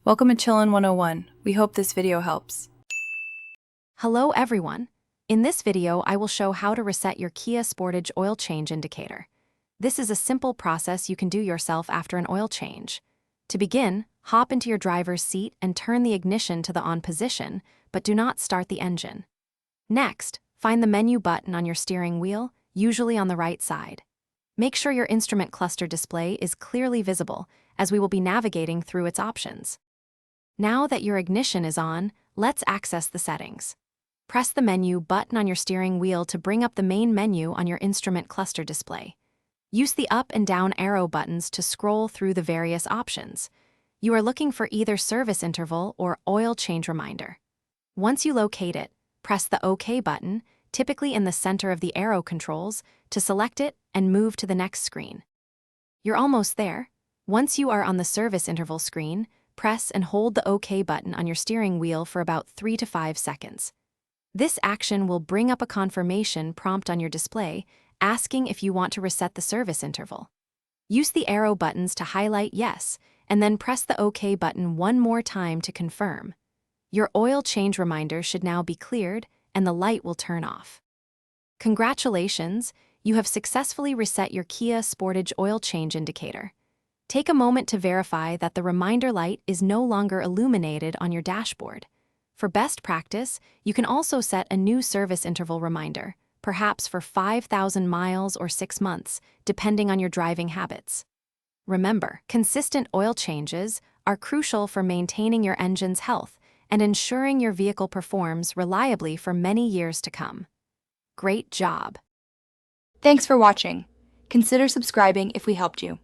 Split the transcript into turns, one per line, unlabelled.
Welcome to Chillin' 101. We hope this video helps.
Hello everyone. In this video, I will show how to reset your Kia Sportage oil change indicator. This is a simple process you can do yourself after an oil change. To begin, hop into your driver's seat and turn the ignition to the on position, but do not start the engine. Next, find the menu button on your steering wheel, usually on the right side. Make sure your instrument cluster display is clearly visible, as we will be navigating through its options. Now that your ignition is on, let's access the settings. Press the menu button on your steering wheel to bring up the main menu on your instrument cluster display. Use the up and down arrow buttons to scroll through the various options. You are looking for either service interval or oil change reminder. Once you locate it, press the OK button, typically in the center of the arrow controls, to select it and move to the next screen. You're almost there. Once you are on the service interval screen, press and hold the OK button on your steering wheel for about 3 to 5 seconds. This action will bring up a confirmation prompt on your display, asking if you want to reset the service interval. Use the arrow buttons to highlight yes, and then press the OK button one more time to confirm. Your oil change reminder should now be cleared, and the light will turn off. Congratulations, you have successfully reset your Kia Sportage oil change indicator. Take a moment to verify that the reminder light is no longer illuminated on your dashboard. For best practice, you can also set a new service interval reminder, perhaps for 5,000 miles or 6 months, depending on your driving habits. Remember, consistent oil changes are crucial for maintaining your engine's health and ensuring your vehicle performs reliably for many years to come. Great job!
Thanks for watching. Consider subscribing if we helped you.